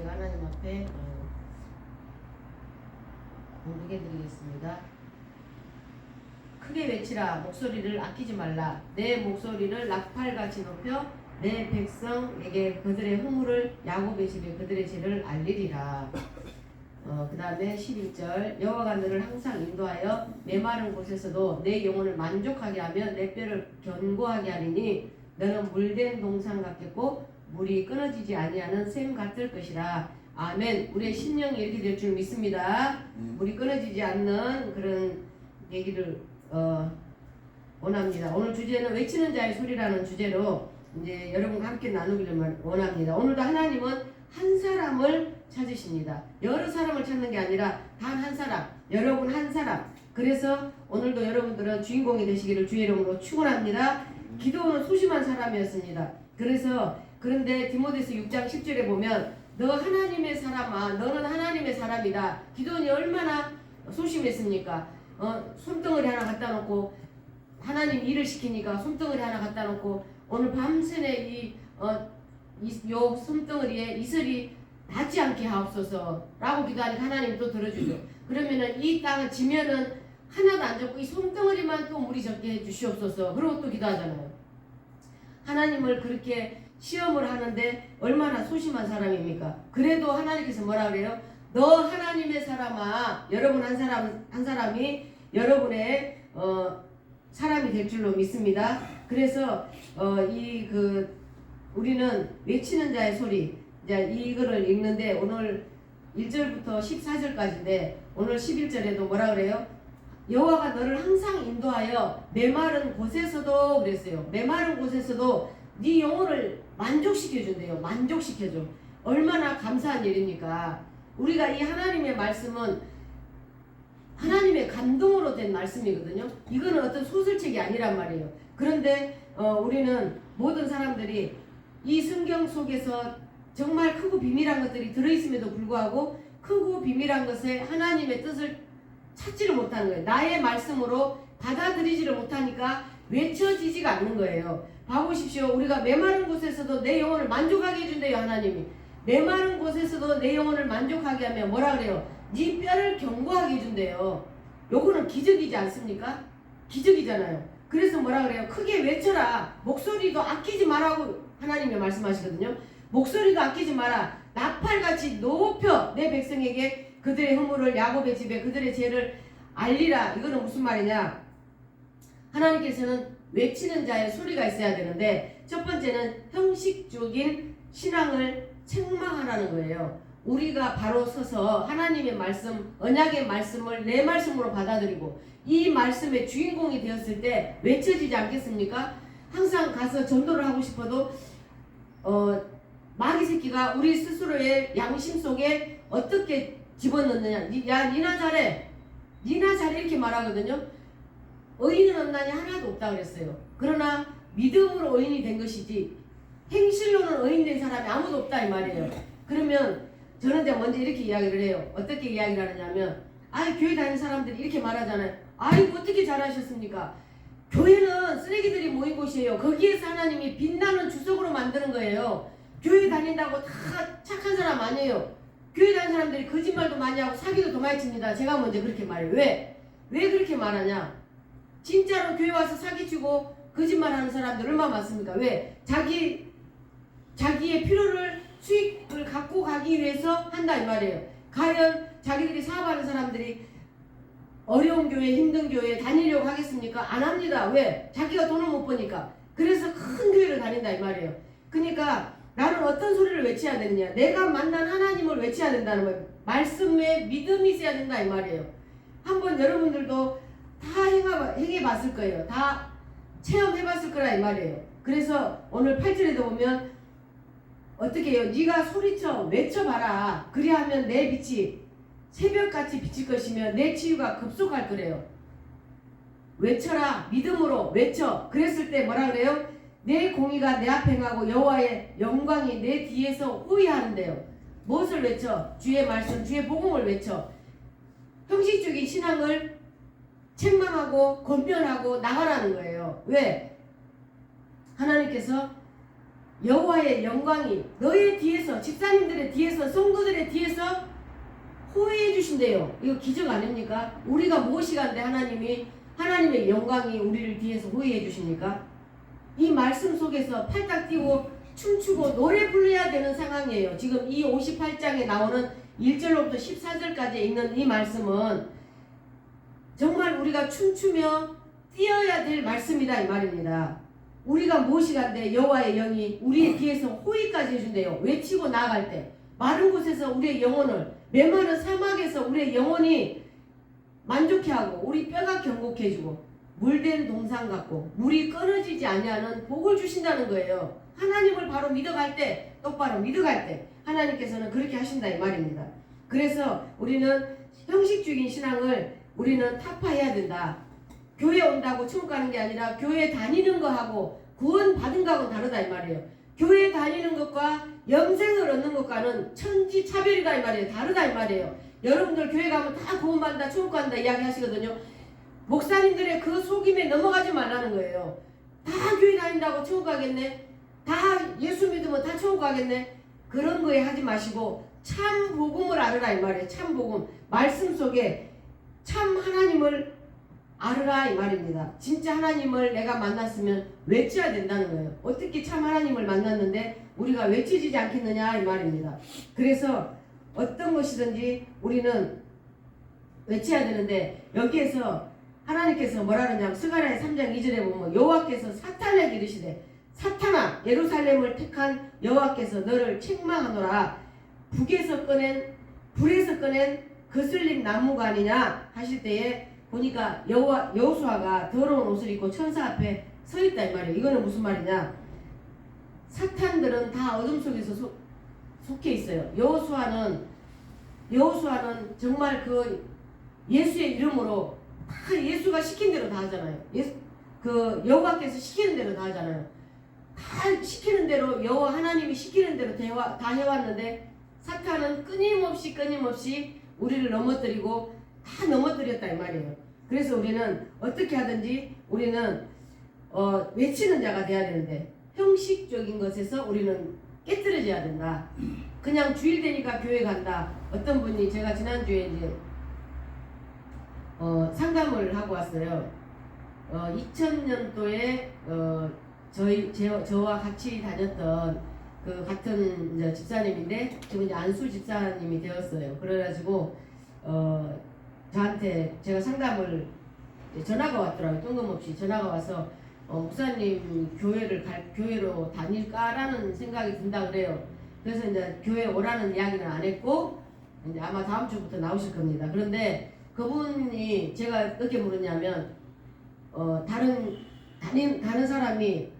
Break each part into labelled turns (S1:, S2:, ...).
S1: 제가 하나님 앞에 공부해 드리겠습니다. 크게 외치라. 목소리를 아끼지 말라. 내 목소리를 나팔같이 높여 내 백성에게 그들의 허물을 야곱의 집에 그들의 죄를 알리리라. 그 다음에 11절 여호와가 너를 항상 인도하여 메마른 곳에서도 내 영혼을 만족하게 하며 내 뼈를 견고하게 하리니 너는 물된 동산 같겠고 물이 끊어지지 아니하는 샘 같을 것이라. 아멘. 우리의 심령이 이렇게 될 줄 믿습니다. 물이 끊어지지 않는 그런 얘기를 원합니다. 오늘 주제는 외치는 자의 소리라는 주제로 이제 여러분과 함께 나누기를 원합니다. 오늘도 하나님은 한 사람을 찾으십니다. 여러 사람을 찾는 게 아니라 단 한 사람, 여러분 한 사람. 그래서 오늘도 여러분들은 주인공이 되시기를 주의 이름으로 축원합니다. 기도는 소심한 사람이었습니다. 그런데 디모데서 6장 10절에 보면 너 하나님의 사람아, 너는 하나님의 사람이다. 기도원이 얼마나 소심했습니까? 손덩어리 하나 갖다 놓고 하나님 일을 시키니까 손덩어리 하나 갖다 놓고 오늘 밤새내 요 손덩어리에 이슬이 닿지 않게 하옵소서 라고 기도하니까 하나님 또 들어주죠. 그러면은 이 땅을 지면은 하나도 안 젖고 이 손덩어리만 또 물이 젖게 해주시옵소서. 그러고 또 기도하잖아요. 하나님을 그렇게 시험을 하는데 얼마나 소심한 사람입니까? 그래도 하나님께서 뭐라 그래요? 너 하나님의 사람아. 여러분 한 사람이 여러분의 사람이 될 줄로 믿습니다. 그래서 우리는 외치는 자의 소리, 이제 이거를 읽는데 오늘 1절부터 14절까지인데 오늘 11절에도 뭐라 그래요? 여호와가 너를 항상 인도하여 메마른 곳에서도 그랬어요. 메마른 곳에서도 네 영혼을 만족시켜준대요. 만족시켜줘. 얼마나 감사한 일입니까? 우리가 이 하나님의 말씀은 하나님의 감동으로 된 말씀이거든요. 이거는 어떤 소설책이 아니란 말이에요. 그런데 우리는 모든 사람들이 이 성경 속에서 정말 크고 비밀한 것들이 들어있음에도 불구하고 크고 비밀한 것에 하나님의 뜻을 찾지를 못하는 거예요. 나의 말씀으로 받아들이지를 못하니까 외쳐지지가 않는 거예요. 봐보십시오. 우리가 메마른 곳에서도 내 영혼을 만족하게 해준대요. 하나님이. 메마른 곳에서도 내 영혼을 만족하게 하면 뭐라 그래요? 네 뼈를 견고하게 해준대요. 요거는 기적이지 않습니까? 기적이잖아요. 그래서 뭐라 그래요? 크게 외쳐라. 목소리도 아끼지 말라고 하나님이 말씀하시거든요. 목소리도 아끼지 마라. 나팔같이 높여 내 백성에게 그들의 허물을 야곱의 집에 그들의 죄를 알리라. 이거는 무슨 말이냐? 하나님께서는 외치는 자의 소리가 있어야 되는데 첫 번째는 형식적인 신앙을 책망하라는 거예요. 우리가 바로 서서 하나님의 말씀, 언약의 말씀을 내 말씀으로 받아들이고 이 말씀의 주인공이 되었을 때 외쳐지지 않겠습니까? 항상 가서 전도를 하고 싶어도 마귀 새끼가 우리 스스로의 양심 속에 어떻게 집어넣느냐. 야 니나 잘해. 니나 잘해 이렇게 말하거든요. 의인은 없나니 하나도 없다 그랬어요. 그러나 믿음으로 의인이 된 것이지 행실로는 의인 된 사람이 아무도 없다 이 말이에요. 그러면 저는 이제 먼저 이렇게 이야기를 해요. 어떻게 이야기를 하느냐면 교회 다니는 사람들이 이렇게 말하잖아요. 아이고 어떻게 잘하셨습니까? 교회는 쓰레기들이 모인 곳이에요. 거기에서 하나님이 빛나는 주석으로 만드는 거예요. 교회 다닌다고 다 착한 사람 아니에요. 교회 다니는 사람들이 거짓말도 많이 하고 사기도 더 많이 칩니다. 제가 먼저 그렇게 말해요. 왜 그렇게 말하냐? 진짜로 교회 와서 사기치고 거짓말하는 사람들 얼마나 많습니까? 왜? 자기의 필요를 수익을 갖고 가기 위해서 한다 이 말이에요. 과연 자기들이 사업하는 사람들이 어려운 교회, 힘든 교회에 다니려고 하겠습니까? 안 합니다. 왜? 자기가 돈을 못 버니까. 그래서 큰 교회를 다닌다 이 말이에요. 그러니까 나는 어떤 소리를 외쳐야 되느냐? 내가 만난 하나님을 외쳐야 된다는 거예요. 말씀에 믿음이 있어야 된다 이 말이에요. 한번 여러분들도 다 행해봤을 거예요. 다 체험해봤을 거라 이 말이에요. 그래서 오늘 8절에도 보면 어떻게 해요? 네가 소리쳐 외쳐봐라. 그리하면 내 빛이 새벽같이 비칠 것이며 내 치유가 급속할 거래요. 외쳐라. 믿음으로 외쳐. 그랬을 때 뭐라 그래요? 내 공의가 내 앞에 행하고 여호와의 영광이 내 뒤에서 호위하는데요. 무엇을 외쳐? 주의 말씀, 주의 복음을 외쳐. 형식적인 신앙을 책망하고 권면하고 나가라는 거예요. 왜? 하나님께서 여호와의 영광이 너의 뒤에서, 집사님들의 뒤에서, 성도들의 뒤에서 호위해 주신대요. 이거 기적 아닙니까? 우리가 무엇이 간데 하나님의 영광이 우리를 뒤에서 호위해 주십니까? 이 말씀 속에서 팔딱 뛰고 춤추고 노래 불러야 되는 상황이에요. 지금 이 58장에 나오는 1절로부터 14절까지 있는 이 말씀은 정말 우리가 춤추며 뛰어야 될 말씀이다 이 말입니다. 우리가 무엇이 간데 여호와의 영이 우리의 뒤에서 호위까지 해준대요. 외치고 나아갈 때 마른 곳에서 우리의 영혼을, 메마른 사막에서 우리의 영혼이 만족해하고 우리 뼈가 경곡해지고 물된 동상 같고 물이 끊어지지 아니하는 복을 주신다는 거예요. 하나님을 바로 믿어갈 때, 똑바로 믿어갈 때 하나님께서는 그렇게 하신다 이 말입니다. 그래서 우리는 형식적인 신앙을 우리는 타파해야 된다. 교회 온다고 천국 가는 게 아니라 교회 다니는 거하고 구원 받은 거하고는 다르다 이 말이에요. 교회 다니는 것과 영생을 얻는 것과는 천지차별이다 이 말이에요. 다르다 이 말이에요. 여러분들 교회 가면 다 구원받는다, 천국 간다 이야기 하시거든요. 목사님들의 그 속임에 넘어가지 말라는 거예요. 다 교회 다닌다고 천국 가겠네? 다 예수 믿으면 다 천국 가겠네? 그런 거에 하지 마시고 참 복음을 알으라 이 말이에요. 참 복음. 말씀 속에 참 하나님을 알으라 이 말입니다. 진짜 하나님을 내가 만났으면 외쳐야 된다는 거예요. 어떻게 참 하나님을 만났는데 우리가 외치지 않겠느냐 이 말입니다. 그래서 어떤 것이든지 우리는 외쳐야 되는데 여기에서 하나님께서 뭐라 그러냐면 스가랴 3장 2절에 보면 여호와께서 사탄에게 이르시되 사탄아 예루살렘을 택한 여호와께서 너를 책망하노라. 불에서 꺼낸 거슬린 나무가 아니냐 하실 때에 보니까 여호수아가 더러운 옷을 입고 천사 앞에 서 있다 이 말이에요. 이거는 무슨 말이냐? 사탄들은 다 어둠 속에서 속해 있어요. 여호수아는 정말 그 예수의 이름으로 다 예수가 시킨 대로 다 하잖아요. 그 여호와께서 시키는 대로 다 하잖아요. 다 시키는 대로 여호와 하나님이 시키는 대로 다 해왔는데 사탄은 끊임없이 우리를 넘어뜨리고 다 넘어뜨렸다 이 말이에요. 그래서 우리는 어떻게 하든지 우리는 외치는 자가 돼야 되는데 형식적인 것에서 우리는 깨뜨려져야 된다. 그냥 주일 되니까 교회 간다. 어떤 분이 제가 지난주에 이제 상담을 하고 왔어요. 2000년도에 저와 같이 다녔던 그 같은 이제 집사님인데 지금 이제 안수 집사님이 되었어요. 그래가지고 저한테 제가 상담을 전화가 왔더라고요. 뜬금없이 전화가 와서 목사님 교회로 다닐까라는 생각이 든다 그래요. 그래서 이제 교회 오라는 이야기는 안 했고 이제 아마 다음 주부터 나오실 겁니다. 그런데 그분이 제가 어떻게 물었냐면 다른 사람이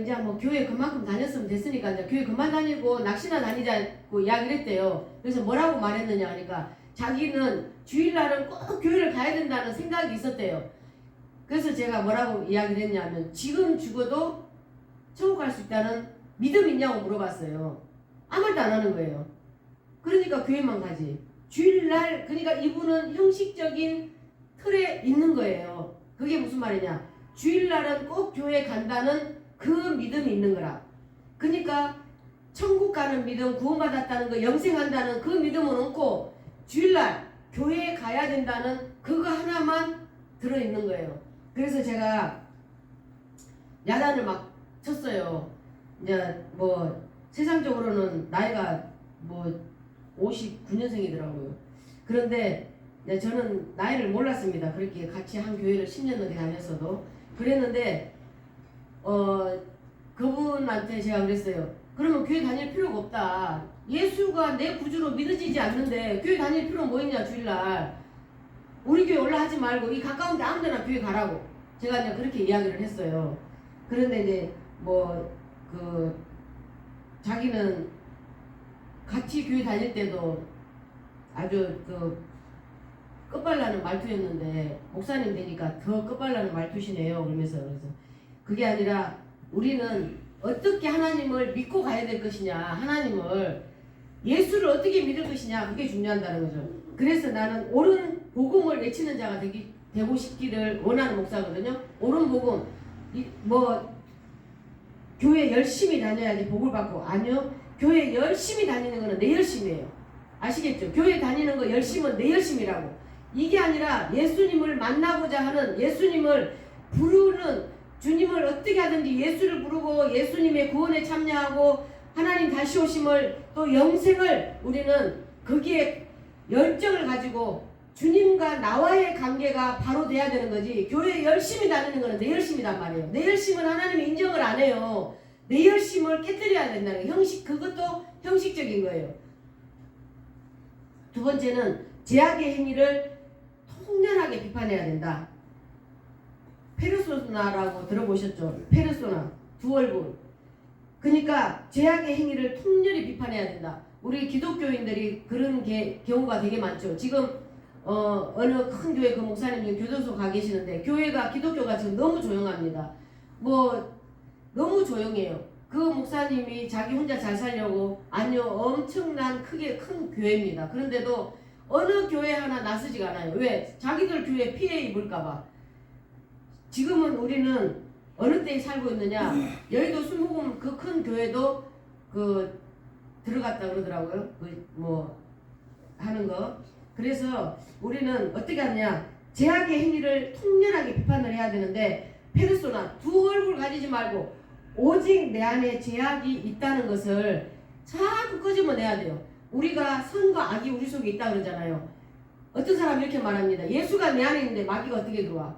S1: 이제 뭐 교회 그만큼 다녔으면 됐으니까 이제 교회 그만 다니고 낚시나 다니자고 이야기를 했대요. 그래서 뭐라고 말했느냐 하니까 자기는 주일날은 꼭 교회를 가야 된다는 생각이 있었대요. 그래서 제가 뭐라고 이야기를 했냐면 지금 죽어도 천국 갈 수 있다는 믿음 있냐고 물어봤어요. 아무 말도 안 하는 거예요. 그러니까 교회만 가지. 주일날 그러니까 이분은 형식적인 틀에 있는 거예요. 그게 무슨 말이냐? 주일날은 꼭 교회 간다는 그 믿음이 있는 거라. 그러니까 천국 가는 믿음, 구원받았다는 거, 영생한다는 그 믿음은 없고 주일날 교회에 가야 된다는 그거 하나만 들어있는 거예요. 그래서 제가 야단을 막 쳤어요. 이제 뭐 세상적으로는 나이가 뭐 59년생이더라고요. 그런데 저는 나이를 몰랐습니다. 그렇게 같이 한 교회를 10년 넘게 다녔어도. 그랬는데 그분한테 제가 그랬어요. 그러면 교회 다닐 필요가 없다. 예수가 내 구주로 믿어지지 않는데 교회 다닐 필요는 뭐 있냐 주일날. 우리 교회 올라하지 말고 이 가까운 데 아무 데나 교회 가라고 제가 이제 그렇게 이야기를 했어요. 그런데 이제 자기는 같이 교회 다닐 때도 아주 끝발나는 말투였는데 목사님 되니까 더 끝발나는 말투시네요. 그래서 그게 아니라 우리는 어떻게 하나님을 믿고 가야 될 것이냐, 하나님을 예수를 어떻게 믿을 것이냐, 그게 중요하다는 거죠. 그래서 나는 옳은 복음을 외치는 자가 되고 싶기를 원하는 목사거든요. 옳은 복음, 교회 열심히 다녀야지 복을 받고. 아니요. 교회 열심히 다니는 거는 내 열심이에요. 아시겠죠? 교회 다니는 거 열심은 내 열심이라고. 이게 아니라 예수님을 만나고자 하는, 예수님을 부르는, 주님을 어떻게 하든지 예수를 부르고 예수님의 구원에 참여하고 하나님 다시 오심을 또 영생을 우리는 거기에 열정을 가지고 주님과 나와의 관계가 바로 돼야 되는 거지. 교회 열심히 다니는 거는 내 열심이란 말이에요. 내 열심은 하나님이 인정을 안 해요. 내 열심을 깨뜨려야 된다는 거예요. 그것도 형식적인 거예요. 두 번째는 제약의 행위를 통렬하게 비판해야 된다. 페르소나라고 들어보셨죠? 페르소나, 두 얼굴. 그러니까 제약의 행위를 통렬히 비판해야 된다. 우리 기독교인들이 그런 경우가 되게 많죠. 지금 어느 큰 교회 그 목사님이 교도소 가 계시는데, 교회가 기독교가 지금 너무 조용합니다. 너무 조용해요. 그 목사님이 자기 혼자 잘 살려고, 아니요, 엄청난 크게 큰 교회입니다. 그런데도 어느 교회 하나 나서지가 않아요. 왜? 자기들 교회 피해 입을까봐. 지금은 우리는 어느 때에 살고 있느냐? 여의도 순복음 그 큰 교회도 들어갔다 그러더라고요. 하는 거. 그래서 우리는 어떻게 하느냐? 제약의 행위를 통렬하게 비판을 해야 되는데, 페르소나, 두 얼굴 가지지 말고 오직 내 안에 제약이 있다는 것을 자꾸 끄집어내야 돼요. 우리가 선과 악이 우리 속에 있다 그러잖아요. 어떤 사람이 이렇게 말합니다. 예수가 내 안에 있는데 마귀가 어떻게 들어와?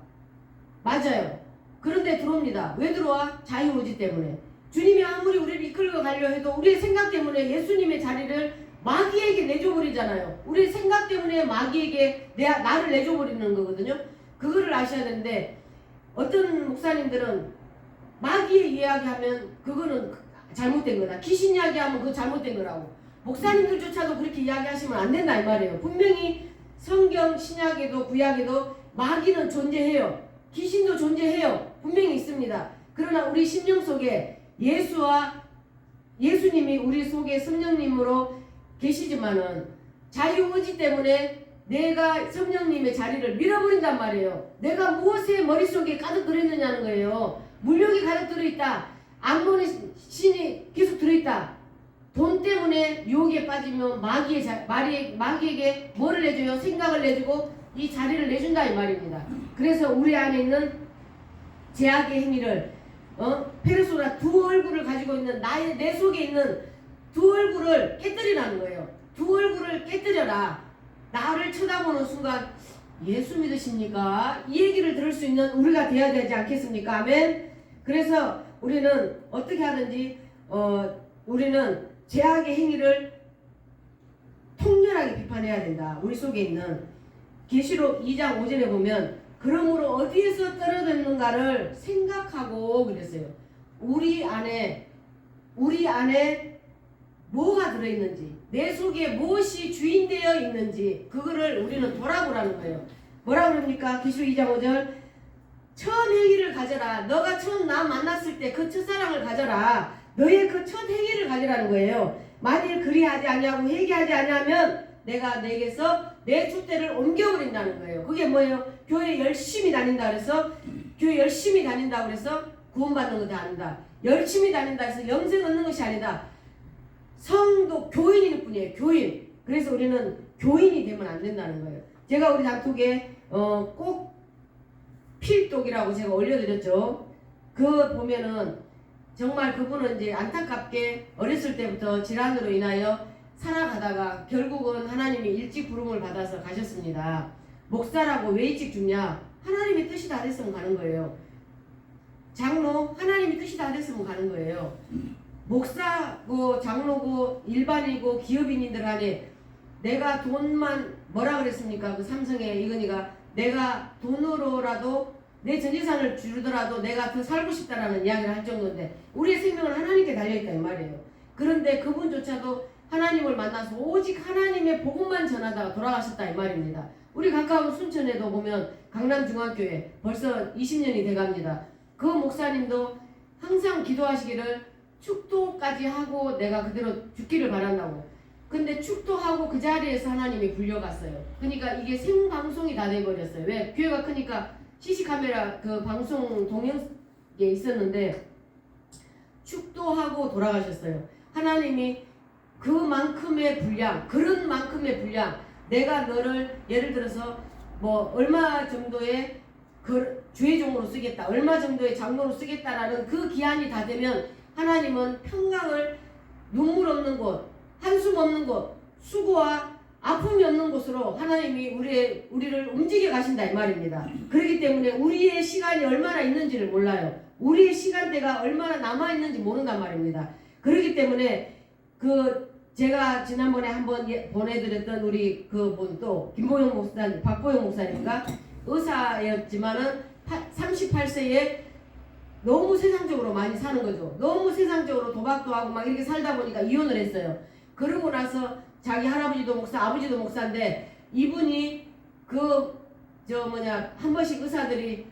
S1: 맞아요. 그런데 들어옵니다. 왜 들어와? 자유의지 때문에. 주님이 아무리 우리를 이끌고 가려 해도 우리의 생각 때문에 예수님의 자리를 마귀에게 내줘버리잖아요. 우리 생각 때문에 마귀에게 나를 내줘버리는 거거든요. 그거를 아셔야 되는데, 어떤 목사님들은 마귀의 이야기하면 그거는 잘못된 거다. 귀신 이야기하면 그거 잘못된 거라고. 목사님들조차도 그렇게 이야기하시면 안 된다 이 말이에요. 분명히 성경 신약에도 구약에도 마귀는 존재해요. 귀신도 존재해요. 분명히 있습니다. 그러나 우리 심령 속에 예수님이 우리 속에 성령님으로 계시지만은 자유의지 때문에 내가 성령님의 자리를 밀어버린단 말이에요. 내가 무엇에 머릿속에 가득 들어있느냐는 거예요. 물욕이 가득 들어있다. 악몬의 신이 계속 들어있다. 돈 때문에 유혹에 빠지면 마귀에게 뭐를 내줘요? 생각을 내주고 이 자리를 내준다 이 말입니다. 그래서 우리 안에 있는 제약의 행위를 페르소나 두 얼굴을 가지고 있는 내 속에 있는 두 얼굴을 깨뜨리라는 거예요. 두 얼굴을 깨뜨려라. 나를 쳐다보는 순간 예수 믿으십니까? 이 얘기를 들을 수 있는 우리가 돼야 되지 않겠습니까? 아멘. 그래서 우리는 어떻게 하든지 우리는 제약의 행위를 통렬하게 비판해야 된다. 우리 속에 있는 계시록 2장 5절에 보면 그러므로 어디에서 떨어졌는가를 생각하고 그랬어요. 우리 안에 뭐가 들어있는지, 내 속에 무엇이 주인되어 있는지 그거를 우리는 돌아보라는 거예요. 뭐라고 그럽니까? 계시록 2장 5절 첫 행위를 가져라. 너가 처음 나 만났을 때 그 첫사랑을 가져라. 너의 그 첫 행위를 가져라는 거예요. 만일 그리하지 아니하고 회개하지 아니하면 내가 내게서 내 촛대를 옮겨버린다는 거예요. 그게 뭐예요? 교회 열심히 다닌다 그래서 교회 열심히 다닌다 그래서 구원받는 것도 아니다. 열심히 다닌다 해서 영생 얻는 것이 아니다. 성도 교인일 뿐이에요. 교인. 그래서 우리는 교인이 되면 안 된다는 거예요. 제가 우리 단톡에 꼭 필독이라고 제가 올려드렸죠. 그거 보면은 정말 그분은 이제 안타깝게 어렸을 때부터 질환으로 인하여 살아가다가 결국은 하나님이 일찍 부름을 받아서 가셨습니다. 목사라고 왜 일찍 죽냐? 하나님의 뜻이 다 됐으면 가는 거예요. 장로 하나님의 뜻이 다 됐으면 가는 거예요. 목사고 장로고 일반이고 기업인들 안에 내가 돈만 뭐라 그랬습니까? 그 삼성의 이건희가 내가 돈으로라도 내 전재산을 주더라도 내가 더 살고 싶다라는 이야기를 할 정도인데 우리의 생명은 하나님께 달려있다 이 말이에요. 그런데 그분조차도 하나님을 만나서 오직 하나님의 복음만 전하다가 돌아가셨다 이 말입니다. 우리 가까운 순천에도 보면 강남중앙교회 벌써 20년이 돼갑니다. 그 목사님도 항상 기도하시기를 축도까지 하고 내가 그대로 죽기를 바란다고. 근데 축도하고 그 자리에서 하나님이 불려갔어요. 그러니까 이게 생방송이 다 돼버렸어요. 왜? 교회가 크니까 CC카메라 그 방송 동영상에 있었는데 축도하고 돌아가셨어요. 하나님이 그만큼의 분량, 그런 만큼의 분량, 내가 너를 예를 들어서 뭐 얼마 정도의 그 주의종으로 쓰겠다, 얼마 정도의 장로로 쓰겠다라는 그 기한이 다 되면 하나님은 평강을 눈물 없는 곳, 한숨 없는 곳, 수고와 아픔이 없는 곳으로 하나님이 우리를 움직여 가신다 이 말입니다. 그렇기 때문에 우리의 시간이 얼마나 있는지를 몰라요. 우리의 시간대가 얼마나 남아 있는지 모른단 말입니다. 그렇기 때문에 제가 지난번에 한번 보내드렸던 우리 그분 또 김보영 목사님, 박보영 목사님과 의사였지만은 38세에 너무 세상적으로 많이 사는 거죠. 너무 세상적으로 도박도 하고 막 이렇게 살다 보니까 이혼을 했어요. 그러고 나서 자기 할아버지도 목사, 아버지도 목사인데 이분이 한 번씩 의사들이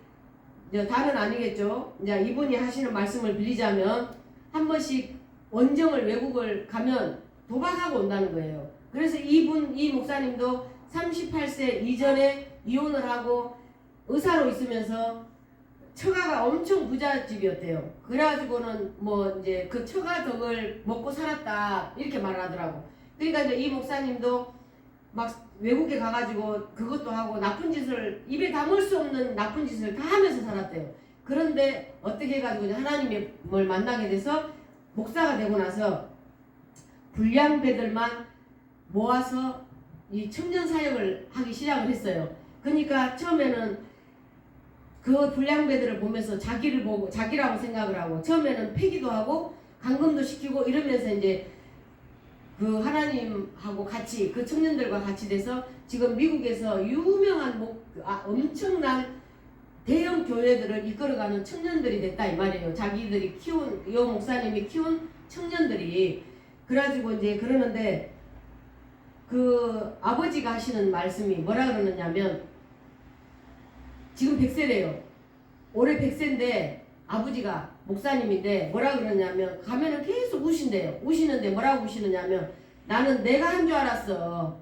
S1: 다는 아니겠죠. 이제 이분이 하시는 말씀을 빌리자면 한 번씩 원정을 외국을 가면 도박하고 온다는 거예요. 그래서 이 목사님도 38세 이전에 이혼을 하고 의사로 있으면서 처가가 엄청 부잣집이었대요. 그래가지고는 뭐 이제 그 처가 덕을 먹고 살았다 이렇게 말하더라고. 그러니까 이제 이 목사님도 막 외국에 가가지고 그것도 하고 나쁜 짓을 입에 담을 수 없는 나쁜 짓을 다 하면서 살았대요. 그런데 어떻게 해가지고 하나님을 만나게 돼서 목사가 되고 나서 불량배들만 모아서 이 청년 사역을 하기 시작을 했어요. 그러니까 처음에는 그 불량배들을 보면서 자기를 보고 자기라고 생각을 하고 처음에는 패기도 하고 감금도 시키고 이러면서 이제 그 하나님하고 같이 그 청년들과 같이 돼서 지금 미국에서 유명한 엄청난 대형 교회들을 이끌어가는 청년들이 됐다 이 말이에요. 자기들이 키운 이 목사님이 키운 청년들이 그래가지고 이제 그러는데 그 아버지가 하시는 말씀이 뭐라 그러느냐면 지금 100세래요. 올해 100세인데 아버지가 목사님인데 뭐라 그러냐면 가면은 계속 우신대요. 우시는데 뭐라고 우시느냐면 나는 내가 한 줄 알았어.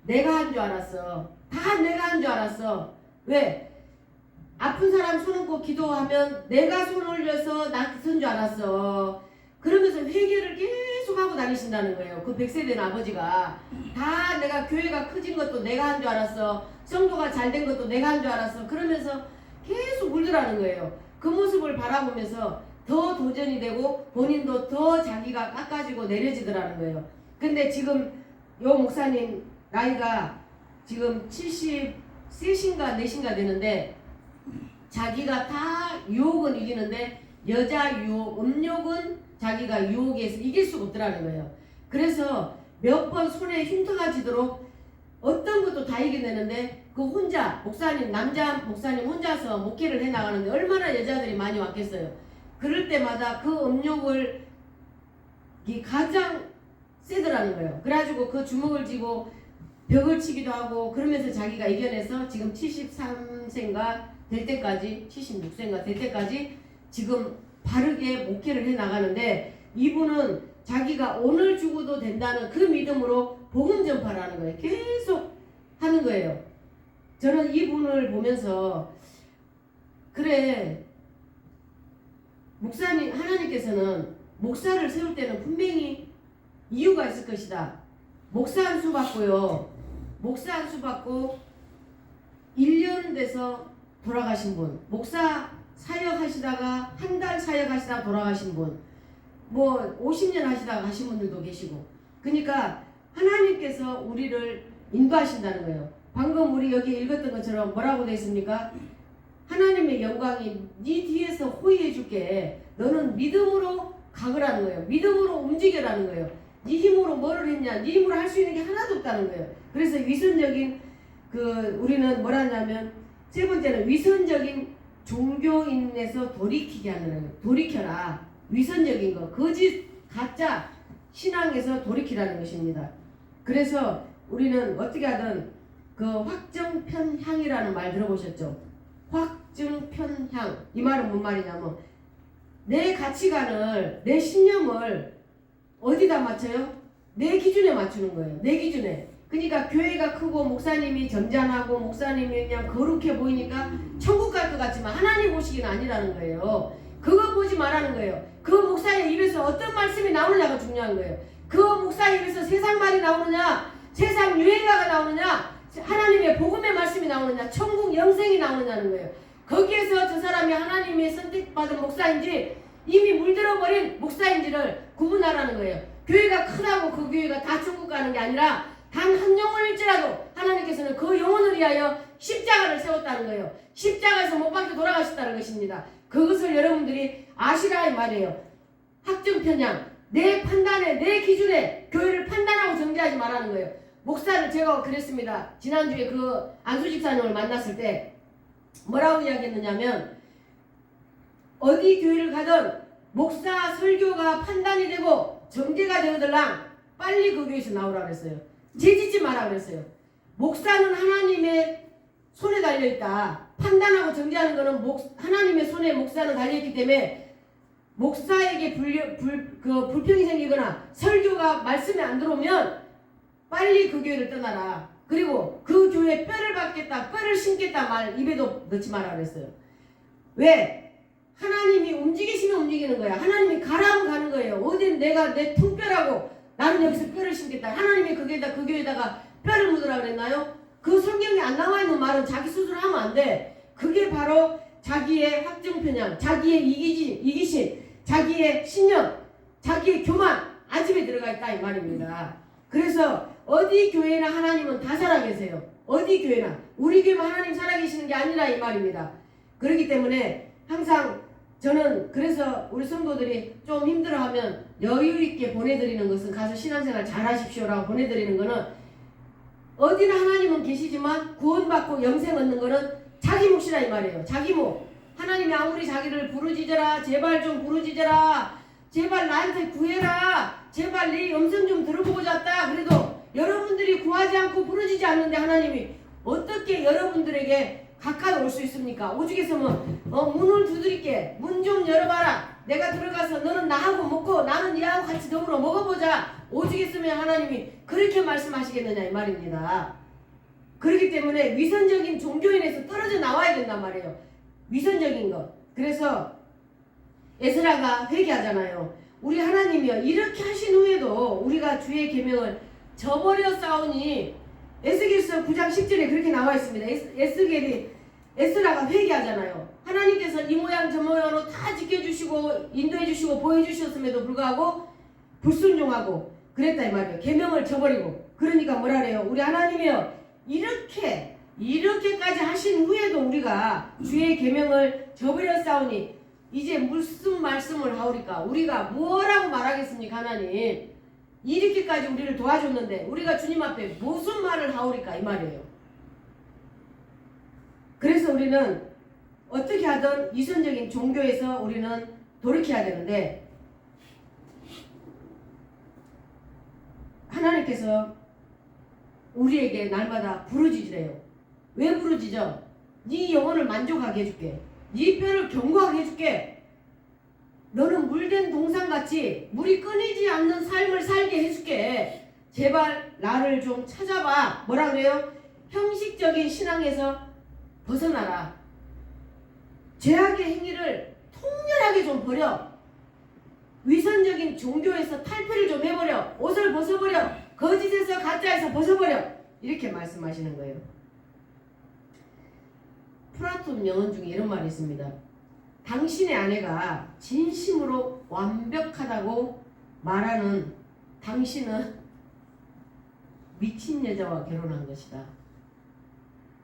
S1: 내가 한 줄 알았어. 다 내가 한 줄 알았어. 왜? 아픈 사람 손 얹고 기도하면 내가 손 올려서 낫은 줄 알았어. 그러면서 회개를 계속 하고 다니신다는 거예요. 그 100세 된 아버지가 다 내가 교회가 커진 것도 내가 한 줄 알았어. 성도가 잘 된 것도 내가 한 줄 알았어. 그러면서 계속 울더라는 거예요. 그 모습을 바라보면서 더 도전이 되고 본인도 더 자기가 깎아지고 내려지더라는 거예요. 근데 지금 요 목사님 나이가 지금 73인가 4인가 되는데 자기가 다 유혹은 이기는데 여자 유혹, 음욕은 자기가 유혹에서 이길 수가 없더라는 거예요. 그래서 몇 번 손에 흉터가 지도록 어떤 것도 다 이겨내는데 그 혼자 남자 목사님 혼자서 목회를 해나가는데 얼마나 여자들이 많이 왔겠어요. 그럴 때마다 그 음욕을 가장 세더라는 거예요. 그래가지고 그 주먹을 쥐고 벽을 치기도 하고 그러면서 자기가 이겨내서 지금 73세인가 될 때까지 76세인가 될 때까지 지금 바르게 목회를 해나가는데 이분은 자기가 오늘 죽어도 된다는 그 믿음으로 복음 전파를 하는 거예요. 계속 하는 거예요. 저는 이분을 보면서 그래 목사님 하나님께서는 목사를 세울 때는 분명히 이유가 있을 것이다. 목사 한 수 받고요. 목사 한 수 받고 1년 돼서 돌아가신 분, 목사 사역하시다가 한 달 사역하시다가 돌아가신 분, 뭐 50년 하시다가 가신 분들도 계시고, 그러니까 하나님께서 우리를 인도하신다는 거예요. 방금 우리 여기 읽었던 것처럼 뭐라고 되어 있습니까? 하나님의 영광이 네 뒤에서 호위해 줄게. 너는 믿음으로 가거라는 거예요. 믿음으로 움직여라는 거예요. 네 힘으로 뭐를 했냐? 네 힘으로 할 수 있는 게 하나도 없다는 거예요. 그래서 위선적인 우리는 뭐라 하냐면 세 번째는 위선적인 종교인에서 돌이키게 하는 거예요. 돌이켜라. 위선적인 거, 거짓, 가짜 신앙에서 돌이키라는 것입니다. 그래서 우리는 어떻게 하든 그 확정편향이라는 말 들어보셨죠? 확정편향. 이 말은 뭔 말이냐면 내 가치관을, 내 신념을 어디다 맞춰요? 내 기준에 맞추는 거예요. 내 기준에. 그러니까 교회가 크고 목사님이 점잖하고 목사님이 그냥 거룩해 보이니까 천국 갈 것 같지만 하나님 보시기는 아니라는 거예요. 그거 보지 말라는 거예요. 그 목사의 입에서 어떤 말씀이 나오느냐가 중요한 거예요. 그 목사의 입에서 세상 말이 나오느냐, 세상 유행가가 나오느냐, 하나님의 복음의 말씀이 나오느냐, 천국 영생이 나오느냐는 거예요. 거기에서 저 사람이 하나님의 선택받은 목사인지 이미 물들어버린 목사인지를 구분하라는 거예요. 교회가 크다고 그 교회가 다 천국 가는 게 아니라 단 한 영혼일지라도 하나님께서는 그 영혼을 위하여 십자가를 세웠다는 거예요. 십자가에서 못 박혀 돌아가셨다는 것입니다. 그것을 여러분들이 아시라 이 말이에요. 확증편향, 내 판단에, 내 기준에 교회를 판단하고 정죄하지 말라는 거예요. 목사를 제가 그랬습니다. 지난주에 그 안수 집사님을 만났을 때 뭐라고 이야기했느냐면, 어디 교회를 가든 목사 설교가 판단이 되고 정죄가 되거들랑 빨리 그 교회에서 나오라 그랬어요. 죄짓지 마라 그랬어요. 목사는 하나님의 손에 달려있다. 판단하고 정죄하는 거는 하나님의 손에 목사는 달려있기 때문에 목사에게 불평이 생기거나 설교가 말씀에 안 들어오면 빨리 그 교회를 떠나라. 그리고 그 교회에 뼈를 받겠다, 뼈를 심겠다 말 입에도 넣지 마라 그랬어요. 왜? 하나님이 움직이시면 움직이는 거야. 하나님이 가라면 가는 거예요. 어딘 내가 내 통뼈라고 나는 여기서 뼈를 심겠다. 하나님이 그 교회에다가 뼈를 묻으라 그랬나요? 그 성경에 안 나와 있는 말은 자기 스스로 하면 안 돼. 그게 바로 자기의 확증편향, 자기의 이기심, 자기의 신념, 자기의 교만, 아집에 들어가 있다 이 말입니다. 그래서 어디 교회나 하나님은 다 살아계세요. 어디 교회나. 우리 교회만 하나님 살아계시는 게 아니라 이 말입니다. 그렇기 때문에 항상 저는 그래서 우리 성도들이 좀 힘들어하면 여유있게 보내드리는 것은 가서 신앙생활 잘하십시오라고 보내드리는 거는, 어디나 하나님은 계시지만 구원받고 영생 얻는 거는 자기 몫이라 이 말이에요. 자기 몫. 하나님이 아무리 자기를 부르짖어라, 제발 좀 부르짖어라, 제발 나한테 구해라, 제발 내 음성 좀 들어보고자 했다 그래도 여러분들이 구하지 않고 부르짖지 않는데 하나님이 어떻게 여러분들에게 가까이 올 수 있습니까? 오죽해서 문을 두드릴게, 문 좀 열어봐라, 내가 들어가서 너는 나하고 먹고 나는 니하고 같이 더불어 먹어보자, 오죽했으면 하나님이 그렇게 말씀하시겠느냐 이 말입니다. 그렇기 때문에 위선적인 종교인에서 떨어져 나와야 된단 말이에요. 위선적인 것. 그래서 에스라가 회개하잖아요. 우리 하나님이요, 이렇게 하신 후에도 우리가 주의 계명을 저버려 싸우니, 에스겔서 9장 10절에 그렇게 나와 있습니다. 에스라가 회개하잖아요. 하나님께서 이 모양 저 모양으로 다 지켜주시고 인도해주시고 보여주셨음에도 불구하고 불순종하고 그랬다 이 말이에요. 계명을 저버리고. 그러니까 뭐라 그래요? 우리 하나님이요, 이렇게까지 하신 후에도 우리가 주의 계명을 저버려 싸우니 이제 무슨 말씀을 하오리까? 우리가 뭐라고 말하겠습니까? 하나님 이렇게까지 우리를 도와줬는데 우리가 주님 앞에 무슨 말을 하오리까 이 말이에요. 그래서 우리는 어떻게 하든 위선적인 종교에서 우리는 돌이켜야 되는데, 하나님께서 우리에게 날마다 부르짖으래요. 왜 부르짖어? 네 영혼을 만족하게 해줄게. 네 뼈를 견고하게 해줄게. 너는 물된 동산같이 물이 끊이지 않는 삶을 살게 해줄게. 제발 나를 좀 찾아봐. 뭐라 그래요? 형식적인 신앙에서 벗어나라. 죄악의 행위를 통렬하게 좀 버려. 위선적인 종교에서 탈피를 좀 해버려. 옷을 벗어버려. 거짓에서 가짜에서 벗어버려. 이렇게 말씀하시는 거예요. 플라톤 명언 중에 이런 말이 있습니다. 당신의 아내가 진심으로 완벽하다고 말하는 당신은 미친 여자와 결혼한 것이다.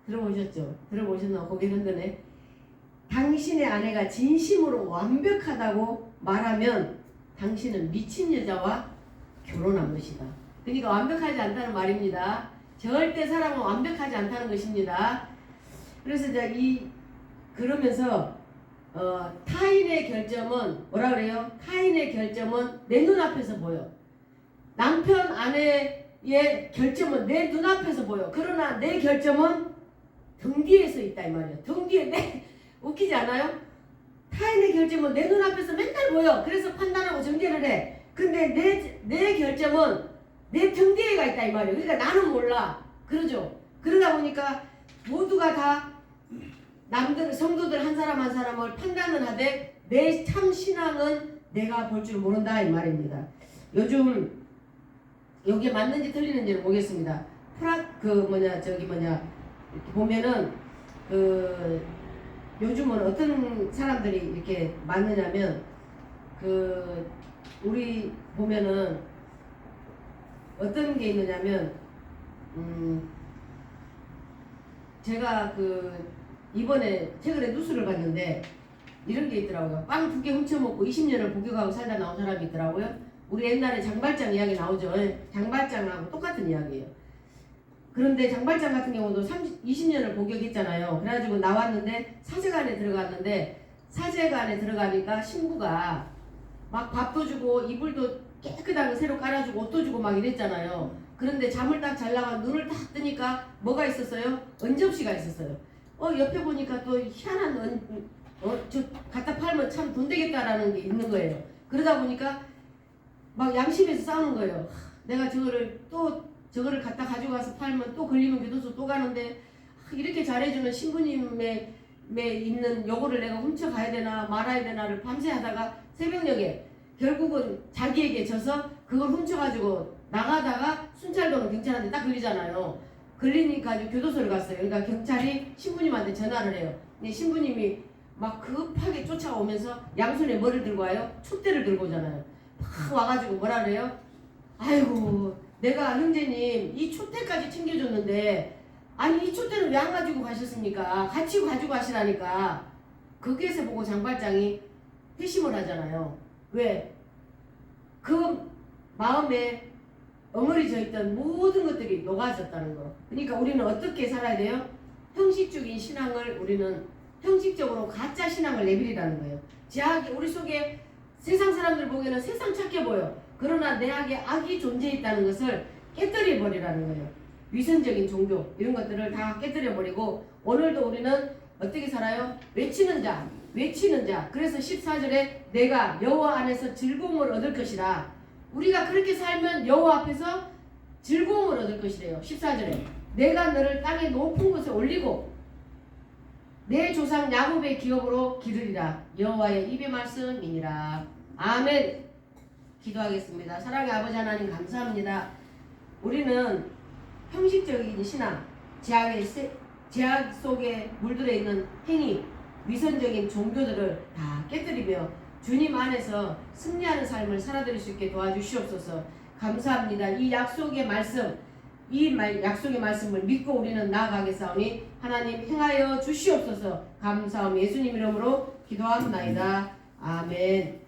S1: 들어보셨죠? 들어보셨나? 고개 흔드네. 당신의 아내가 진심으로 완벽하다고 말하면 당신은 미친 여자와 결혼한 것이다. 그러니까 완벽하지 않다는 말입니다. 절대 사람은 완벽하지 않다는 것입니다. 그래서 그러면서 타인의 결점은 뭐라 그래요? 타인의 결점은 내 눈앞에서 보여. 남편 아내의 결점은 내 눈앞에서 보여. 그러나 내 결점은 등 뒤에서 있다 이 말이에요. 등 뒤에 웃기지 않아요? 타인의 결점은 내 눈앞에서 맨날 보여. 그래서 판단하고 정죄를 해. 근데 내 결점은 내 등 뒤에가 있다 이 말이에요. 그러니까 나는 몰라. 그러죠? 그러다 보니까 모두가 다 성도들 한 사람 한 사람을 판단을 하되 내 참 신앙은 내가 볼 줄 모른다 이 말입니다. 요즘 여기에 맞는지 틀리는지는 모르겠습니다. 이렇게 보면은 요즘은 어떤 사람들이 이렇게 맞느냐면 우리 보면은 어떤 게 있느냐면 제가 이번에 최근에 뉴스를 봤는데 이런 게 있더라고요. 빵 2개 훔쳐먹고 20년을 복역하고 살다 나온 사람이 있더라고요. 우리 옛날에 장발장 이야기 나오죠. 장발장하고 똑같은 이야기예요. 그런데 장발장 같은 경우도 20년을 복역했잖아요. 그래가지고 나왔는데 사제관에 들어가니까 신부가 막 밥도 주고 이불도 깨끗하게 새로 깔아주고 옷도 주고 막 이랬잖아요. 그런데 잠을 딱 잘라가 눈을 딱 뜨니까 뭐가 있었어요? 은접시가 있었어요. 옆에 보니까 또 희한한 저 갖다 팔면 참 돈 되겠다라는 게 있는 거예요. 그러다 보니까 막 양심에서 싸우는 거예요. 내가 저거를 갖다 가지고 가서 팔면 또 걸리면 교도소 또 가는데 이렇게 잘해주는 신부님의 있는 요거를 내가 훔쳐가야 되나 말아야 되나를 밤새 하다가 새벽녘에 결국은 자기에게 져서 그걸 훔쳐가지고 나가다가 순찰도는 경찰한테 딱 걸리잖아요. 걸리니까 교도소를 갔어요. 그러니까 경찰이 신부님한테 전화를 해요. 근데 신부님이 막 급하게 쫓아오면서 양손에 뭐를 들고 와요? 촛대를 들고 오잖아요. 막 와가지고 뭐라 그래요? 아이고 내가 형제님 이 촛대까지 챙겨줬는데 아니 이 촛대는 왜 안 가지고 가셨습니까? 같이 가지고 가시라니까. 거기에서 보고 장발장이 회심을 하잖아요. 왜? 그 마음에 엉어리져 있던 모든 것들이 녹아졌다는 거. 그러니까 우리는 어떻게 살아야 돼요? 형식적인 신앙을 우리는 형식적으로 가짜 신앙을 내버리라는 거예요. 제약이 우리 속에 세상 사람들 보기에는 세상 착해 보여. 그러나 내 안에 악이 존재했다는 것을 깨뜨려 버리라는 거예요. 위선적인 종교 이런 것들을 다 깨뜨려 버리고 오늘도 우리는 어떻게 살아요? 외치는 자. 그래서 14절에 내가 여호와 안에서 즐거움을 얻을 것이라. 우리가 그렇게 살면 여호와 앞에서 즐거움을 얻을 것이래요. 14절에 내가 너를 땅의 높은 곳에 올리고 내 조상 야곱의 기업으로 기르리라. 여호와의 입의 말씀이니라. 아멘. 기도하겠습니다. 사랑의 아버지 하나님 감사합니다. 우리는 형식적인 신앙, 제약 속에 물들어 있는 행위, 위선적인 종교들을 다 깨뜨리며 주님 안에서 승리하는 삶을 살아드릴 수 있게 도와주시옵소서. 감사합니다. 이 약속의 말씀을 믿고 우리는 나아가겠사오니 하나님 행하여 주시옵소서. 감사함 예수님 이름으로 기도합나이다. 아멘.